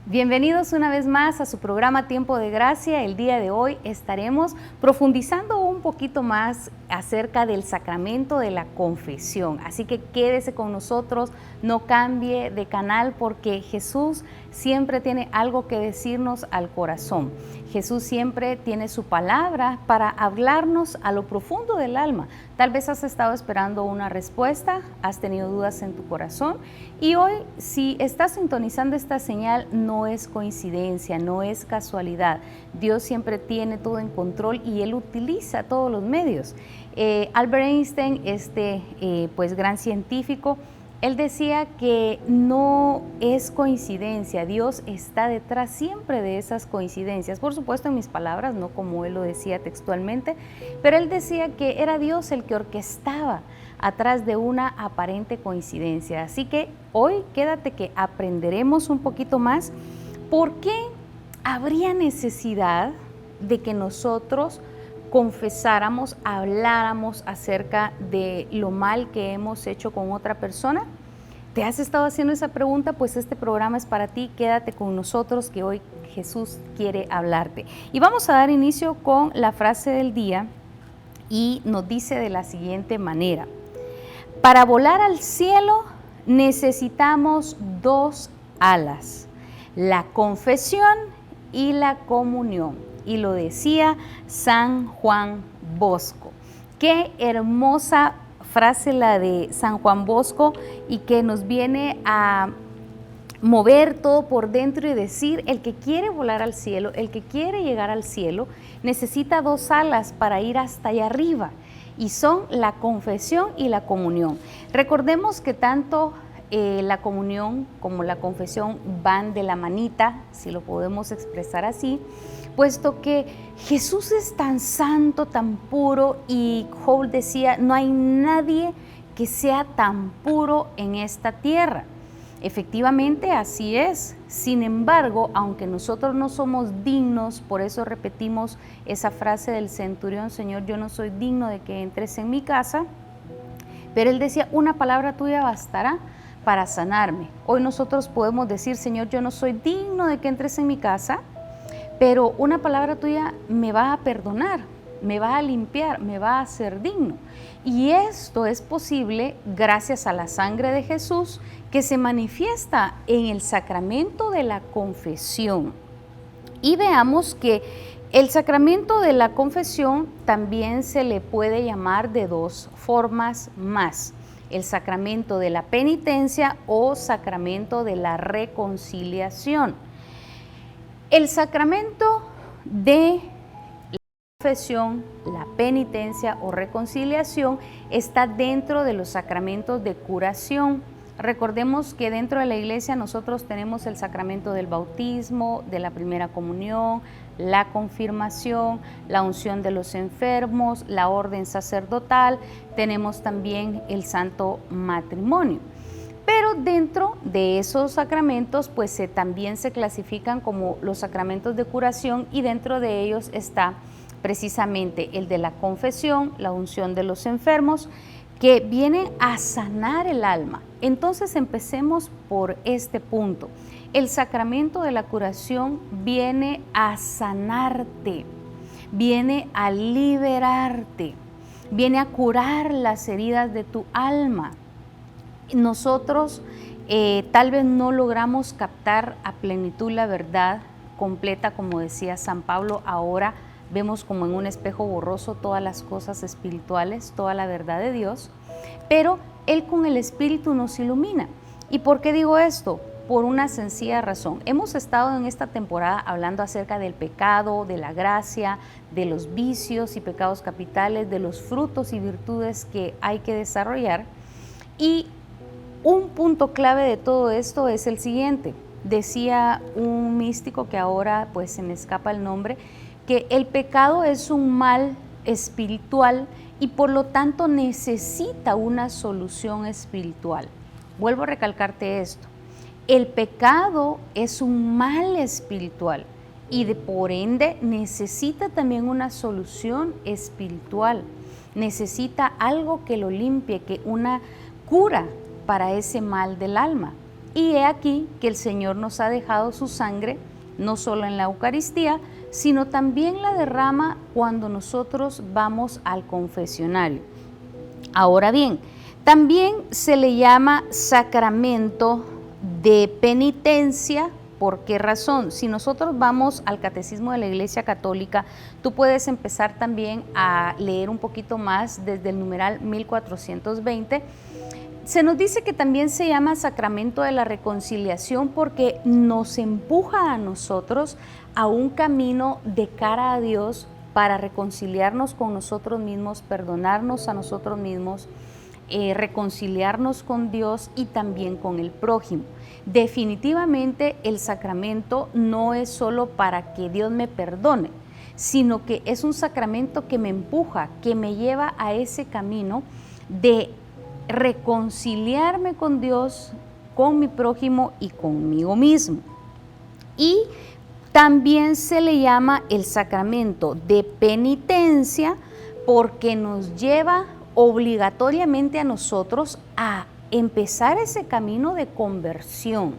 Bienvenidos una vez más a su programa Tiempo de Gracia. El día de hoy estaremos profundizando un poquito más acerca del sacramento de la confesión. Así que quédese con nosotros, no cambie de canal porque Jesús siempre tiene algo que decirnos al corazón. Jesús siempre tiene su palabra para hablarnos a lo profundo del alma. Tal vez has estado esperando una respuesta, has tenido dudas en tu corazón y hoy, si estás sintonizando esta señal, no es coincidencia, no es casualidad. Dios siempre tiene todo en control y Él utiliza todos los medios. Albert Einstein, pues gran científico, él decía que no es coincidencia, Dios está detrás siempre de esas coincidencias. Por supuesto en mis palabras, no como él lo decía textualmente, pero él decía que era Dios el que orquestaba atrás de una aparente coincidencia. Así que hoy quédate que aprenderemos un poquito más por qué habría necesidad de que nosotros confesáramos, habláramos acerca de lo mal que hemos hecho con otra persona. ¿Te has estado haciendo esa pregunta? Pues este programa es para ti, quédate con nosotros que hoy Jesús quiere hablarte. Y vamos a dar inicio con la frase del día y nos dice de la siguiente manera: para volar al cielo necesitamos dos alas, la confesión y la comunión. Y lo decía San Juan Bosco. Qué hermosa frase la de San Juan Bosco y que nos viene a mover todo por dentro y decir, el que quiere volar al cielo, el que quiere llegar al cielo, necesita dos alas para ir hasta allá arriba y son la confesión y la comunión. Recordemos que tanto la comunión como la confesión van de la manita, si lo podemos expresar así, puesto que Jesús es tan santo, tan puro, y Joel decía, no hay nadie que sea tan puro en esta tierra. Efectivamente, así es. Sin embargo, aunque nosotros no somos dignos, por eso repetimos esa frase del centurión, Señor, yo no soy digno de que entres en mi casa, pero él decía, una palabra tuya bastará para sanarme. Hoy nosotros podemos decir, Señor, yo no soy digno de que entres en mi casa, pero una palabra tuya me va a perdonar, me va a limpiar, me va a hacer digno. Y esto es posible gracias a la sangre de Jesús que se manifiesta en el sacramento de la confesión. Y veamos que el sacramento de la confesión también se le puede llamar de dos formas más: el sacramento de la penitencia o sacramento de la reconciliación. El sacramento de la confesión, la penitencia o reconciliación está dentro de los sacramentos de curación. Recordemos que dentro de la iglesia nosotros tenemos el sacramento del bautismo, de la primera comunión, la confirmación, la unción de los enfermos, la orden sacerdotal, tenemos también el santo matrimonio. Pero dentro de esos sacramentos pues también se clasifican como los sacramentos de curación y dentro de ellos está precisamente el de la confesión, la unción de los enfermos, que viene a sanar el alma. Entonces empecemos por este punto. El sacramento de la curación viene a sanarte, viene a liberarte, viene a curar las heridas de tu alma. Nosotros tal vez no logramos captar a plenitud la verdad completa, como decía San Pablo, ahora vemos como en un espejo borroso todas las cosas espirituales, toda la verdad de Dios, pero Él con el Espíritu nos ilumina. ¿Y por qué digo esto? Por una sencilla razón. Hemos estado en esta temporada hablando acerca del pecado, de la gracia, de los vicios y pecados capitales, de los frutos y virtudes que hay que desarrollar. Y un punto clave de todo esto es el siguiente. Decía un místico que ahora pues se me escapa el nombre, que el pecado es un mal espiritual y por lo tanto necesita una solución espiritual. Vuelvo a recalcarte esto. El pecado es un mal espiritual y por ende necesita también una solución espiritual. Necesita algo que lo limpie, que una cura para ese mal del alma. Y he aquí que el Señor nos ha dejado su sangre, no solo en la Eucaristía, sino también la derrama cuando nosotros vamos al confesionario. Ahora bien, también se le llama sacramento de penitencia. ¿Por qué razón? Si nosotros vamos al Catecismo de la Iglesia Católica, tú puedes empezar también a leer un poquito más desde el numeral 1420. Se nos dice que también se llama sacramento de la reconciliación porque nos empuja a nosotros a un camino de cara a Dios para reconciliarnos con nosotros mismos, perdonarnos a nosotros mismos, reconciliarnos con Dios y también con el prójimo. Definitivamente el sacramento no es solo para que Dios me perdone, sino que es un sacramento que me empuja, que me lleva a ese camino de reconciliarme con Dios, con mi prójimo y conmigo mismo. Y también se le llama el sacramento de penitencia porque nos lleva obligatoriamente a nosotros a empezar ese camino de conversión.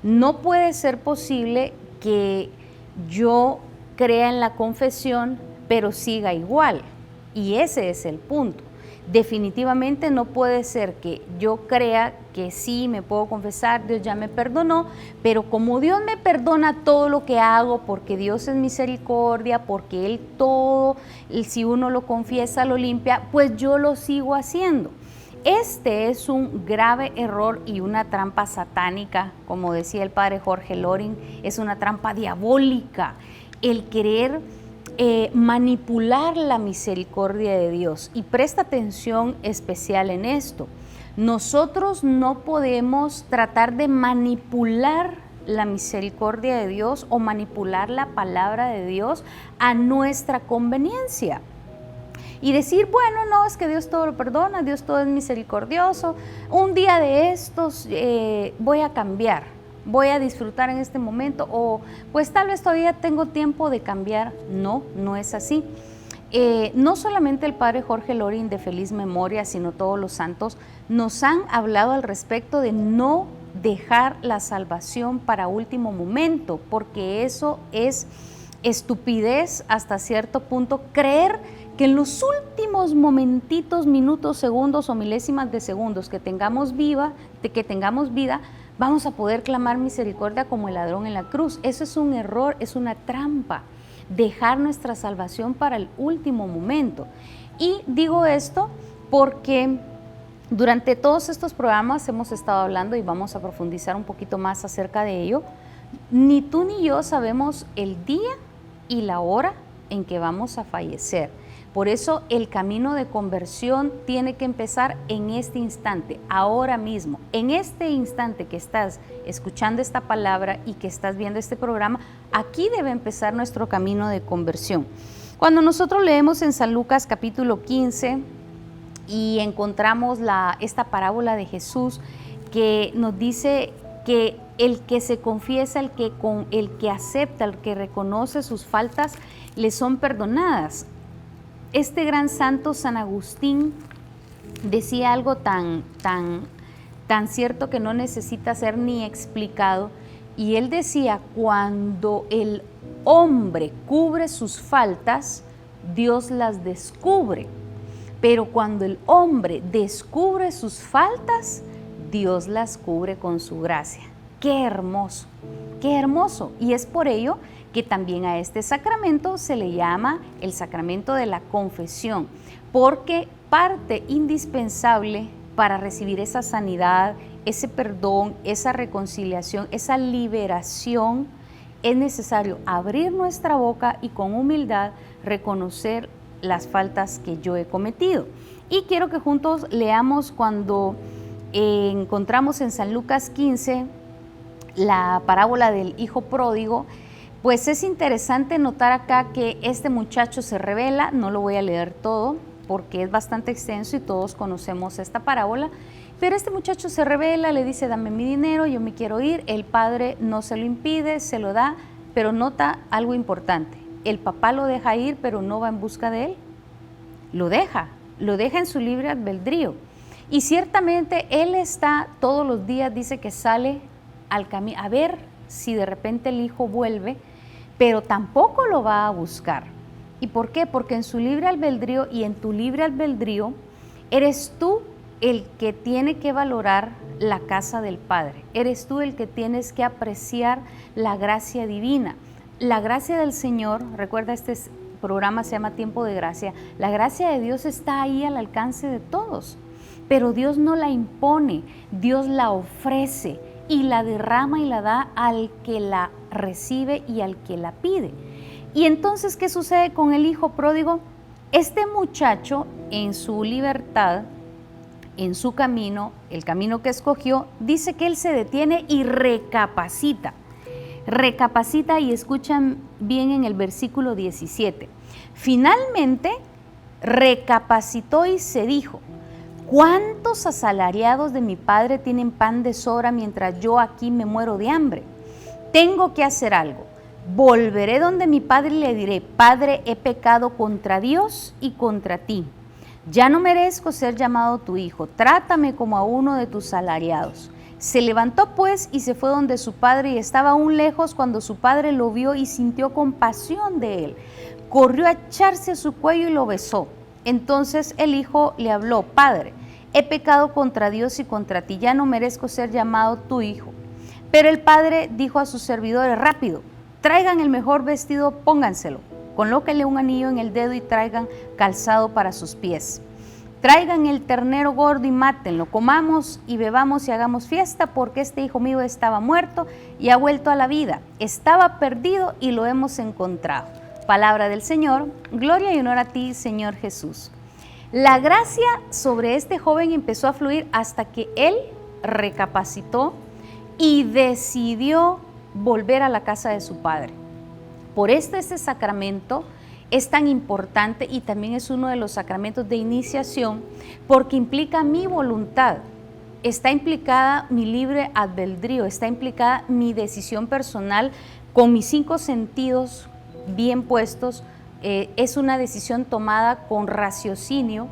No puede ser posible que yo crea en la confesión, pero siga igual. Y ese es el punto. Definitivamente no puede ser que yo crea que sí, me puedo confesar, Dios ya me perdonó, pero como Dios me perdona todo lo que hago, porque Dios es misericordia, porque Él todo, si uno lo confiesa, lo limpia, pues yo lo sigo haciendo. Este es un grave error y una trampa satánica, como decía el padre Jorge Loring, es una trampa diabólica, el querer manipular la misericordia de Dios. Y presta atención especial en esto. Nosotros no podemos tratar de manipular la misericordia de Dios o manipular la palabra de Dios a nuestra conveniencia. Y decir, bueno, no, es que Dios todo lo perdona, Dios todo es misericordioso, un día de estos voy a cambiar, voy a disfrutar en este momento, o pues tal vez todavía tengo tiempo de cambiar. No, no es así. No solamente el padre Jorge Loring de feliz memoria, sino todos los santos nos han hablado al respecto de no dejar la salvación para último momento, porque eso es estupidez hasta cierto punto, creer que en los últimos momentitos, minutos, segundos o milésimas de segundos que tengamos vida, vamos a poder clamar misericordia como el ladrón en la cruz. Eso es un error, es una trampa, dejar nuestra salvación para el último momento. Y digo esto porque durante todos estos programas hemos estado hablando y vamos a profundizar un poquito más acerca de ello. Ni tú ni yo sabemos el día y la hora en que vamos a fallecer. Por eso el camino de conversión tiene que empezar en este instante, ahora mismo. En este instante que estás escuchando esta palabra y que estás viendo este programa, aquí debe empezar nuestro camino de conversión. Cuando nosotros leemos en San Lucas capítulo 15 y encontramos esta parábola de Jesús que nos dice que el que se confiesa, el que acepta, el que reconoce sus faltas, le son perdonadas. Este gran santo San Agustín decía algo tan cierto que no necesita ser ni explicado, y él decía, cuando el hombre cubre sus faltas, Dios las descubre, pero cuando el hombre descubre sus faltas, Dios las cubre con su gracia. ¡Qué hermoso! ¡Qué hermoso! Y es por ello que también a este sacramento se le llama el sacramento de la confesión, porque parte indispensable para recibir esa sanidad, ese perdón, esa reconciliación, esa liberación, es necesario abrir nuestra boca y con humildad reconocer las faltas que yo he cometido. Y quiero que juntos leamos cuando encontramos en San Lucas 15 la parábola del hijo pródigo. Pues es interesante notar acá que este muchacho se rebela. No lo voy a leer todo porque es bastante extenso y todos conocemos esta parábola, pero este muchacho se rebela, le dice, dame mi dinero, yo me quiero ir. El padre no se lo impide, se lo da, pero nota algo importante, el papá lo deja ir, pero no va en busca de él, lo deja en su libre albedrío. Y ciertamente él está todos los días, dice que sale al camino a ver si de repente el hijo vuelve, pero tampoco lo va a buscar. ¿Y por qué? Porque en su libre albedrío y en tu libre albedrío eres tú el que tiene que valorar la casa del Padre. Eres tú el que tienes que apreciar la gracia divina. La gracia del Señor, recuerda, este programa se llama Tiempo de Gracia, la gracia de Dios está ahí al alcance de todos, pero Dios no la impone, Dios la ofrece y la derrama y la da al que la recibe y al que la pide. Y entonces, ¿qué sucede con el hijo pródigo? Este muchacho, en su libertad, en su camino, el camino que escogió, dice que él se detiene y recapacita. Recapacita, y escuchan bien en el versículo 17. Finalmente, recapacitó y se dijo: ¿cuántos asalariados de mi padre tienen pan de sobra mientras yo aquí me muero de hambre? Tengo que hacer algo. Volveré donde mi padre y le diré: Padre, he pecado contra Dios y contra ti. Ya no merezco ser llamado tu hijo, trátame como a uno de tus salariados. Se levantó pues y se fue donde su padre, y estaba aún lejos cuando su padre lo vio y sintió compasión de él. Corrió a echarse a su cuello y lo besó. Entonces el hijo le habló: Padre, he pecado contra Dios y contra ti, ya no merezco ser llamado tu hijo. Pero el padre dijo a sus servidores: rápido, traigan el mejor vestido, pónganselo. Colóquenle un anillo en el dedo y traigan calzado para sus pies. Traigan el ternero gordo y mátenlo, comamos y bebamos y hagamos fiesta, porque este hijo mío estaba muerto y ha vuelto a la vida. Estaba perdido y lo hemos encontrado. Palabra del Señor, gloria y honor a ti, Señor Jesús. La gracia sobre este joven empezó a fluir hasta que él recapacitó y decidió volver a la casa de su padre. Por este sacramento es tan importante, y también es uno de los sacramentos de iniciación, porque implica mi voluntad, está implicada mi libre albedrío, está implicada mi decisión personal con mis 5 sentidos bien puestos. Es una decisión tomada con raciocinio,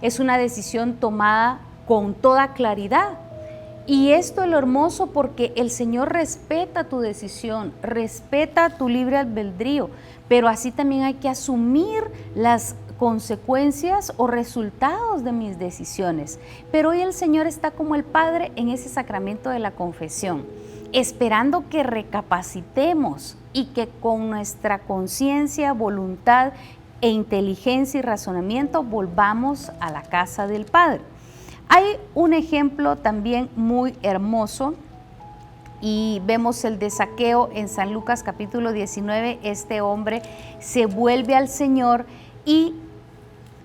es una decisión tomada con toda claridad. Y esto es lo hermoso, porque el Señor respeta tu decisión, respeta tu libre albedrío, pero así también hay que asumir las consecuencias o resultados de mis decisiones. Pero hoy el Señor está como el Padre en ese sacramento de la confesión, esperando que recapacitemos y que con nuestra conciencia, voluntad e inteligencia y razonamiento volvamos a la casa del Padre. Hay un ejemplo también muy hermoso, y vemos el de Zaqueo en San Lucas capítulo 19. Este hombre se vuelve al Señor y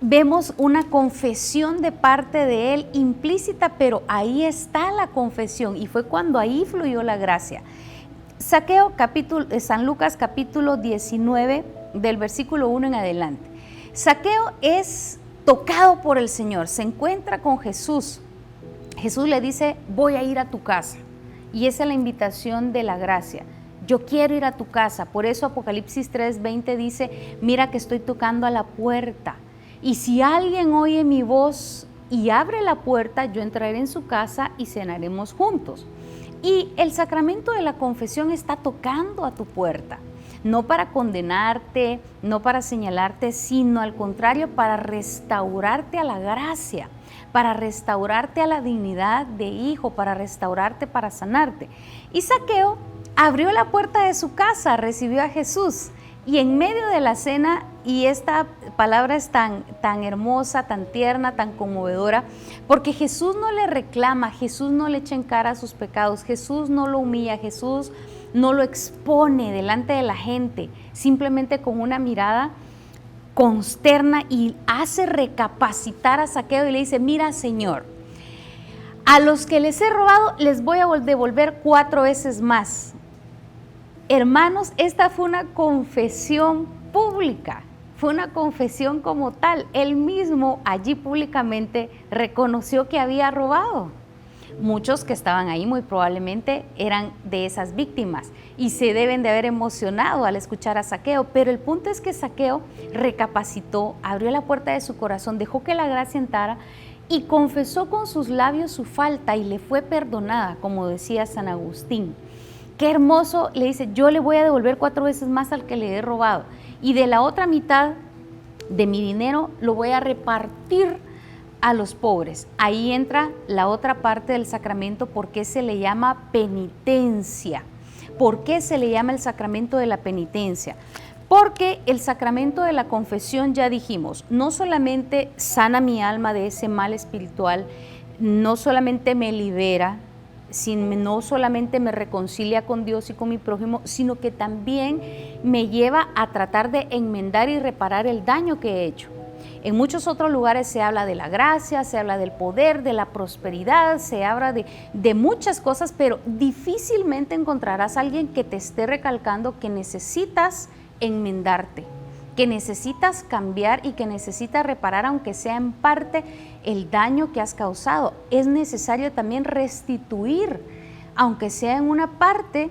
vemos una confesión de parte de él implícita, pero ahí está la confesión, y fue cuando ahí fluyó la gracia. Zaqueo, San Lucas capítulo 19, del versículo 1 en adelante. Zaqueo es tocado por el Señor, se encuentra con Jesús. Jesús le dice: voy a ir a tu casa. Y esa es la invitación de la gracia. Yo quiero ir a tu casa. Por eso Apocalipsis 3:20 dice: mira que estoy tocando a la puerta. Y si alguien oye mi voz y abre la puerta, yo entraré en su casa y cenaremos juntos. Y el sacramento de la confesión está tocando a tu puerta. No para condenarte, no para señalarte, sino al contrario, para restaurarte a la gracia, para restaurarte a la dignidad de hijo, para restaurarte, para sanarte. Y Zaqueo abrió la puerta de su casa, recibió a Jesús, y en medio de la cena, y esta palabra es tan hermosa, tan tierna, tan conmovedora, porque Jesús no le reclama, Jesús no le echa en cara sus pecados, Jesús no lo humilla, Jesús no lo expone delante de la gente, simplemente con una mirada consterna y hace recapacitar a Zaqueo y le dice: mira, Señor, a los que les he robado les voy a devolver 4 veces más. Hermanos, esta fue una confesión pública, fue una confesión como tal. Él mismo allí públicamente reconoció que había robado. Muchos que estaban ahí muy probablemente eran de esas víctimas y se deben de haber emocionado al escuchar a Zaqueo, pero el punto es que Zaqueo recapacitó, abrió la puerta de su corazón, dejó que la gracia entrara y confesó con sus labios su falta y le fue perdonada, como decía San Agustín. Qué hermoso, le dice, yo le voy a devolver 4 veces más al que le he robado, y de la otra mitad de mi dinero lo voy a repartir a los pobres. Ahí entra la otra parte del sacramento, porque se le llama penitencia. ¿Por qué se le llama el sacramento de la penitencia? Porque el sacramento de la confesión, ya dijimos, no solamente sana mi alma de ese mal espiritual, no solamente me libera, no solamente me reconcilia con Dios y con mi prójimo, sino que también me lleva a tratar de enmendar y reparar el daño que he hecho. En muchos otros lugares se habla de la gracia, se habla del poder, de la prosperidad, se habla de muchas cosas, pero difícilmente encontrarás a alguien que te esté recalcando que necesitas enmendarte, que necesitas cambiar y que necesitas reparar, aunque sea en parte, el daño que has causado. Es necesario también restituir, aunque sea en una parte,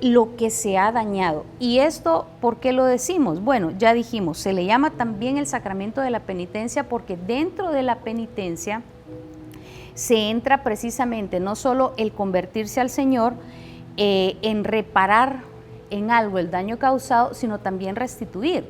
lo que se ha dañado. ¿Y esto por qué lo decimos? Bueno, ya dijimos, se le llama también el sacramento de la penitencia porque dentro de la penitencia se entra precisamente no solo el convertirse al Señor, en reparar en algo el daño causado, sino también restituir.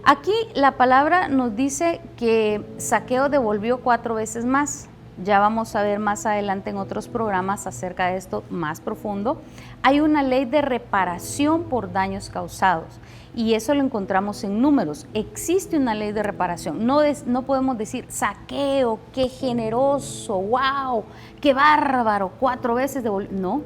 Aquí la palabra nos dice que Zaqueo devolvió 4 veces más. Ya vamos a ver más adelante en otros programas acerca de esto más profundo. Hay una ley de reparación por daños causados y eso lo encontramos en Números. Existe una ley de reparación. No podemos decir, Zaqueo, qué generoso, wow, qué bárbaro, 4 veces devolvió. No,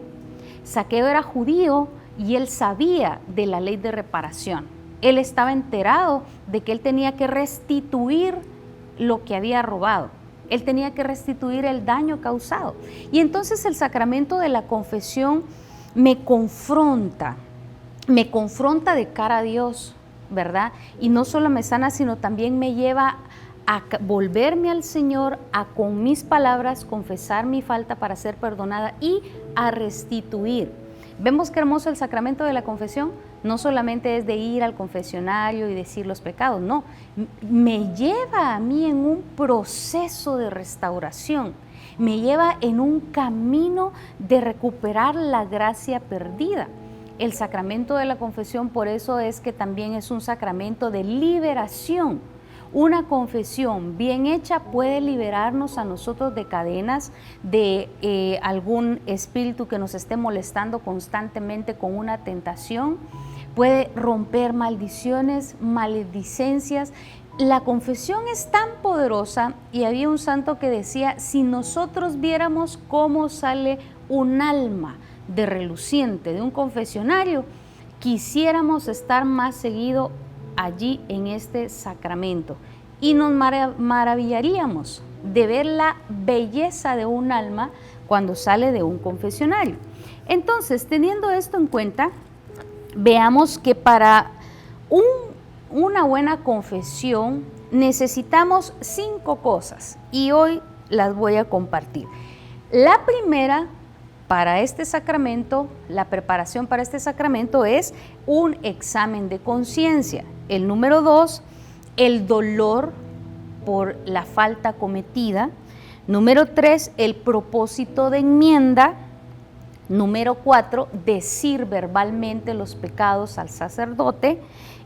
Zaqueo era judío y él sabía de la ley de reparación. Él estaba enterado de que él tenía que restituir lo que había robado. Él tenía que restituir el daño causado. Y entonces el sacramento de la confesión me confronta de cara a Dios, ¿verdad? Y no solo me sana, sino también me lleva a volverme al Señor, a con mis palabras confesar mi falta para ser perdonada y a restituir. ¿Vemos qué hermoso el sacramento de la confesión? No solamente es de ir al confesionario y decir los pecados, no, me lleva a mí en un proceso de restauración, me lleva en un camino de recuperar la gracia perdida. El sacramento de la confesión, por eso es que también es un sacramento de liberación. Una confesión bien hecha puede liberarnos a nosotros de cadenas, de algún espíritu que nos esté molestando constantemente con una tentación, puede romper maldiciones, maledicencias. La confesión es tan poderosa y había un santo que decía, si nosotros viéramos cómo sale un alma de reluciente de un confesionario, quisiéramos estar más seguido allí en este sacramento y nos maravillaríamos de ver la belleza de un alma cuando sale de un confesionario. Entonces, teniendo esto en cuenta, veamos que para una buena confesión necesitamos 5 cosas y hoy las voy a compartir. La primera, para este sacramento, la preparación para este sacramento es un examen de conciencia. El número 2, el dolor por la falta cometida. Número 3, el propósito de enmienda. Número 4, decir verbalmente los pecados al sacerdote.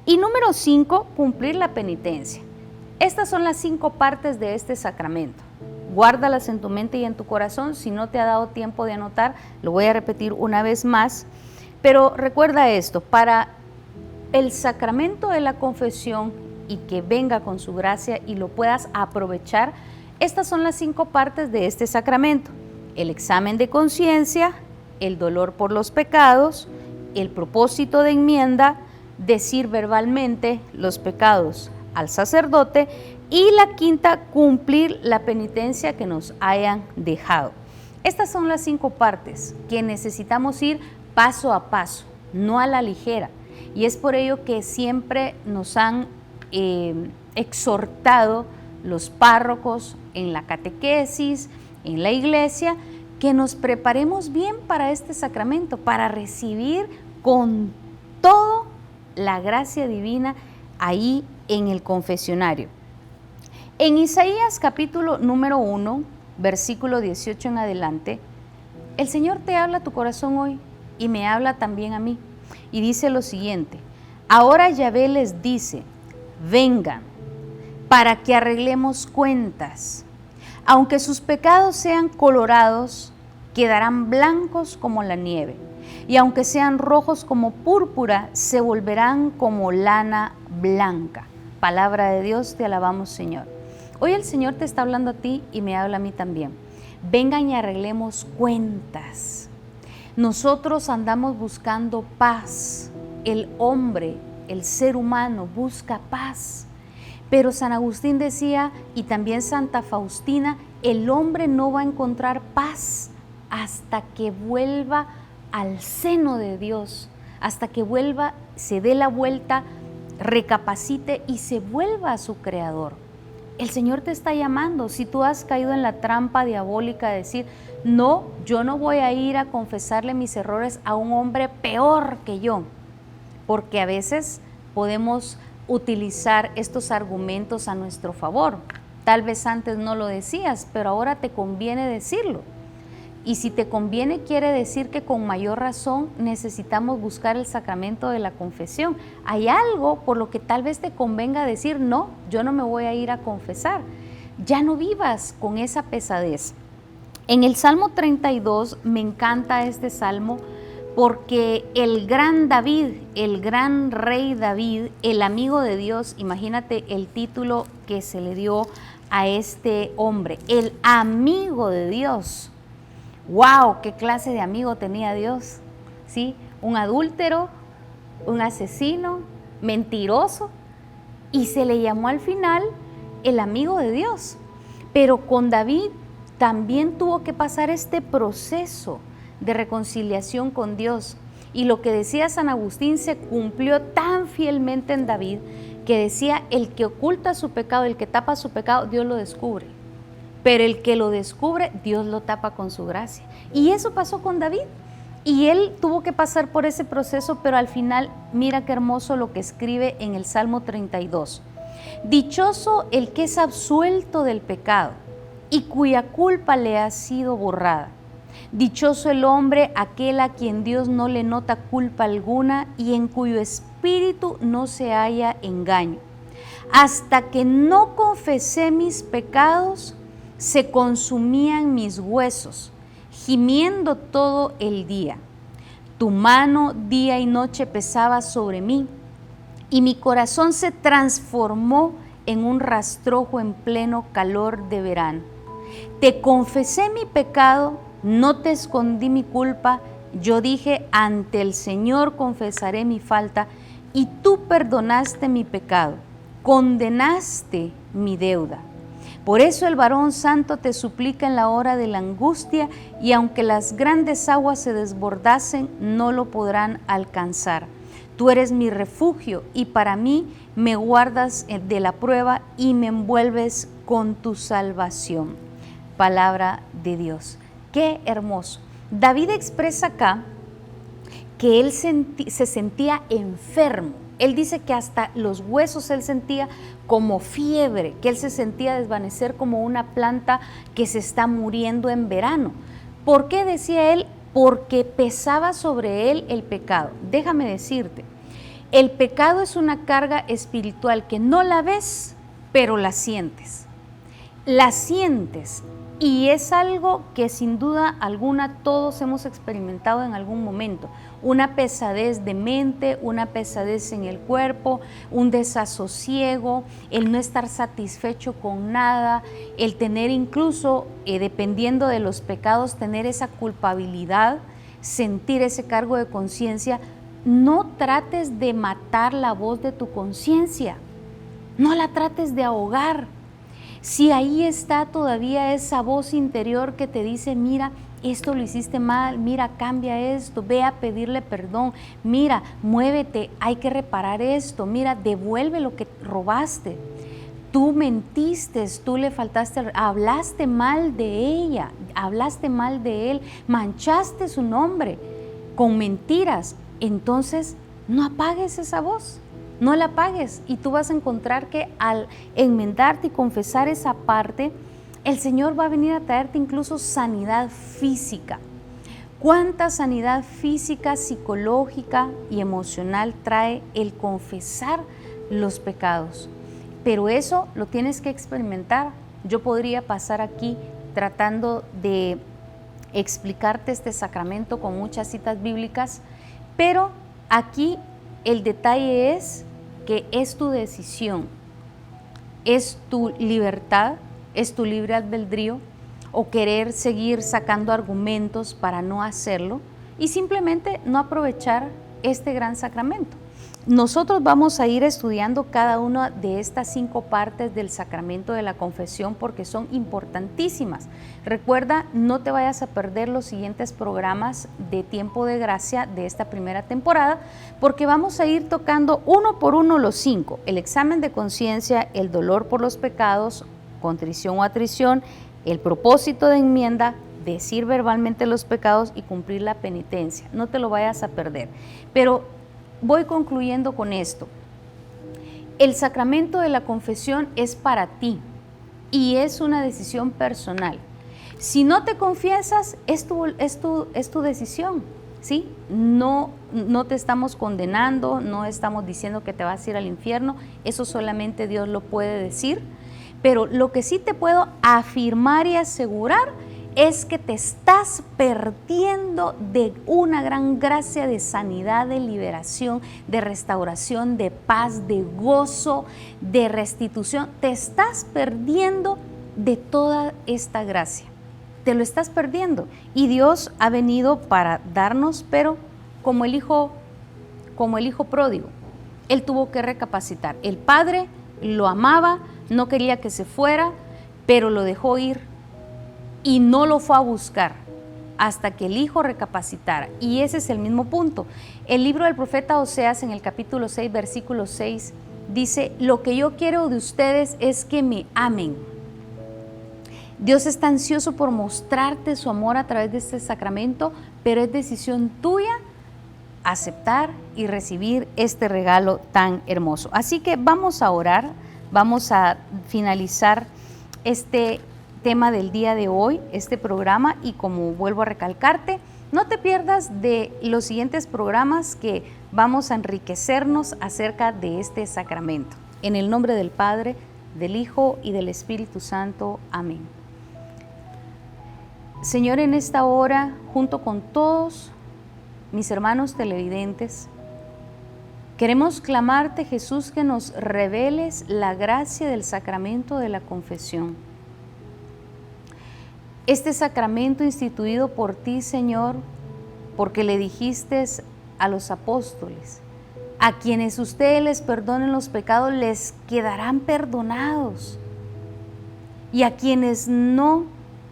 Y número 5, cumplir la penitencia. Estas son las 5 partes de este sacramento. Guárdalas en tu mente y en tu corazón. Si no te ha dado tiempo de anotar, lo voy a repetir una vez más. Pero recuerda esto, para el sacramento de la confesión y que venga con su gracia y lo puedas aprovechar, estas son las 5 partes de este sacramento. El examen de conciencia, el dolor por los pecados, el propósito de enmienda, decir verbalmente los pecados al sacerdote y la 5ª, cumplir la penitencia que nos hayan dejado. Estas son las 5 partes que necesitamos ir paso a paso, no a la ligera. Y es por ello que siempre nos han exhortado los párrocos en la catequesis, en la iglesia, que nos preparemos bien para este sacramento, para recibir con todo la gracia divina ahí en el confesionario. En Isaías capítulo número 1, versículo 18 en adelante, el Señor te habla a tu corazón hoy y me habla también a mí. Y dice lo siguiente: ahora Yahvé les dice, vengan, para que arreglemos cuentas. Aunque sus pecados sean colorados, quedarán blancos como la nieve. Y aunque sean rojos como púrpura, se volverán como lana blanca. Palabra de Dios, te alabamos, Señor. Hoy el Señor te está hablando a ti y me habla a mí también. Vengan y arreglemos cuentas. Nosotros andamos buscando paz. El hombre, el ser humano busca paz. Pero San Agustín decía, y también Santa Faustina, el hombre no va a encontrar paz hasta que vuelva al seno de Dios, hasta que vuelva, se dé la vuelta, recapacite y se vuelva a su Creador. El Señor te está llamando. Si tú has caído en la trampa diabólica de decir, no, yo no voy a ir a confesarle mis errores a un hombre peor que yo, porque a veces podemos utilizar estos argumentos a nuestro favor. Tal vez antes no lo decías, pero ahora te conviene decirlo. Y si te conviene, quiere decir que con mayor razón necesitamos buscar el sacramento de la confesión. Hay algo por lo que tal vez te convenga decir, no, yo no me voy a ir a confesar. Ya no vivas con esa pesadez. En el Salmo 32 me encanta este salmo porque el gran David, el gran rey David, el amigo de Dios, imagínate el título que se le dio a este hombre, el amigo de Dios. ¡Wow! ¿Qué clase de amigo tenía Dios? ¿Sí? Un adúltero, un asesino, mentiroso, y se le llamó al final el amigo de Dios. Pero con David también tuvo que pasar este proceso de reconciliación con Dios. Y lo que decía San Agustín se cumplió tan fielmente en David, que decía, el que oculta su pecado, el que tapa su pecado, Dios lo descubre. Pero el que lo descubre, Dios lo tapa con su gracia. Y eso pasó con David. Y él tuvo que pasar por ese proceso, pero al final, mira qué hermoso lo que escribe en el Salmo 32. Dichoso el que es absuelto del pecado y cuya culpa le ha sido borrada. Dichoso el hombre aquel a quien Dios no le nota culpa alguna y en cuyo espíritu no se halla engaño. Hasta que no confesé mis pecados, se consumían mis huesos, gimiendo todo el día. Tu mano día y noche pesaba sobre mí, y mi corazón se transformó en un rastrojo en pleno calor de verano. Te confesé mi pecado, no te escondí mi culpa, yo dije, ante el Señor confesaré mi falta, y tú perdonaste mi pecado, condenaste mi deuda. Por eso el varón santo te suplica en la hora de la angustia, y aunque las grandes aguas se desbordasen, no lo podrán alcanzar. Tú eres mi refugio, y para mí me guardas de la prueba y me envuelves con tu salvación. Palabra de Dios. ¡Qué hermoso! David expresa acá que él se sentía enfermo. Él dice que hasta los huesos él sentía como fiebre, que él se sentía desvanecer como una planta que se está muriendo en verano. ¿Por qué decía él? Porque pesaba sobre él el pecado. Déjame decirte, el pecado es una carga espiritual que no la ves, pero la sientes. La sientes. Y es algo que sin duda alguna todos hemos experimentado en algún momento. Una pesadez de mente, una pesadez en el cuerpo, un desasosiego, el no estar satisfecho con nada, el tener incluso, dependiendo de los pecados, tener esa culpabilidad, sentir ese cargo de conciencia. No trates de matar la voz de tu conciencia, no la trates de ahogar. Si ahí está todavía esa voz interior que te dice, mira, esto lo hiciste mal, mira, cambia esto, ve a pedirle perdón, mira, muévete, hay que reparar esto, mira, devuelve lo que robaste. Tú mentiste, tú le faltaste, hablaste mal de ella, hablaste mal de él, manchaste su nombre con mentiras. Entonces, no apagues esa voz. no la pagues y tú vas a encontrar que al enmendarte y confesar esa parte, el Señor va a venir a traerte incluso sanidad física. ¿Cuánta sanidad física, psicológica y emocional trae el confesar los pecados? Pero eso lo tienes que experimentar. Yo podría pasar aquí tratando de explicarte este sacramento con muchas citas bíblicas, pero aquí el detalle es que es tu decisión, es tu libertad, es tu libre albedrío, o querer seguir sacando argumentos para no hacerlo y simplemente no aprovechar este gran sacramento. Nosotros vamos a ir estudiando cada una de estas 5 partes del sacramento de la confesión porque son importantísimas. Recuerda, no te vayas a perder los siguientes programas de Tiempo de Gracia de esta primera temporada porque vamos a ir tocando uno por uno los 5. El examen de conciencia, el dolor por los pecados, contrición o atrición, el propósito de enmienda, decir verbalmente los pecados y cumplir la penitencia. No te lo vayas a perder. Pero voy concluyendo con esto. El sacramento de la confesión es para ti y es una decisión personal. Si no te confiesas, es tu decisión, ¿sí? No te estamos condenando, no estamos diciendo que te vas a ir al infierno, eso solamente Dios lo puede decir. Pero lo que sí te puedo afirmar y asegurar es que te estás perdiendo de una gran gracia de sanidad, de liberación, de restauración, de paz, de gozo, de restitución. Te estás perdiendo de toda esta gracia. Te lo estás perdiendo. Y Dios ha venido para darnos, pero como el hijo pródigo, Él tuvo que recapacitar. El Padre lo amaba, no quería que se fuera, pero lo dejó ir y no lo fue a buscar hasta que el Hijo recapacitara. Y ese es el mismo punto. El libro del profeta Oseas en el capítulo 6, versículo 6, dice: lo que yo quiero de ustedes es que me amen. Dios está ansioso por mostrarte su amor a través de este sacramento, pero es decisión tuya aceptar y recibir este regalo tan hermoso. Así que vamos a orar. Vamos a finalizar este tema del día de hoy, este programa, y como vuelvo a recalcarte, no te pierdas de los siguientes programas que vamos a enriquecernos acerca de este sacramento. En el nombre del Padre, del Hijo y del Espíritu Santo. Amén. Señor, en esta hora, junto con todos mis hermanos televidentes, queremos clamarte, Jesús, que nos reveles la gracia del sacramento de la confesión. Este sacramento instituido por ti, Señor, porque le dijiste a los apóstoles: a quienes ustedes les perdonen los pecados, les quedarán perdonados. Y a quienes no,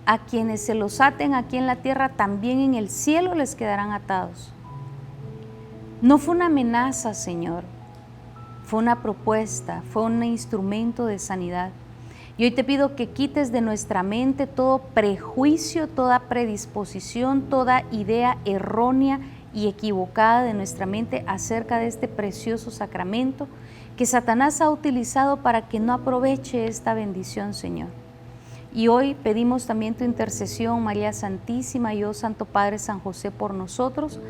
a quienes se los aten aquí en la tierra, también en el cielo les quedarán atados. No fue una amenaza, Señor, fue una propuesta, fue un instrumento de sanidad. Y hoy te pido que quites de nuestra mente todo prejuicio, toda predisposición, toda idea errónea y equivocada de nuestra mente acerca de este precioso sacramento que Satanás ha utilizado para que no aproveche esta bendición, Señor. Y hoy pedimos también tu intercesión, María Santísima y oh Santo Padre San José, por nosotros.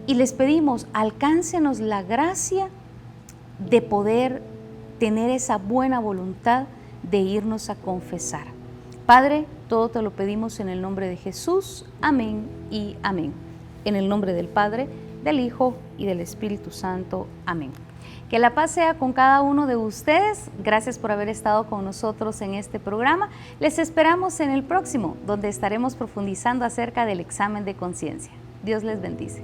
Y les pedimos, alcáncenos la gracia de poder tener esa buena voluntad de irnos a confesar. Padre, todo te lo pedimos en el nombre de Jesús. Amén y amén. En el nombre del Padre, del Hijo y del Espíritu Santo. Amén. Que la paz sea con cada uno de ustedes. Gracias por haber estado con nosotros en este programa. Les esperamos en el próximo, donde estaremos profundizando acerca del examen de conciencia. Dios les bendice.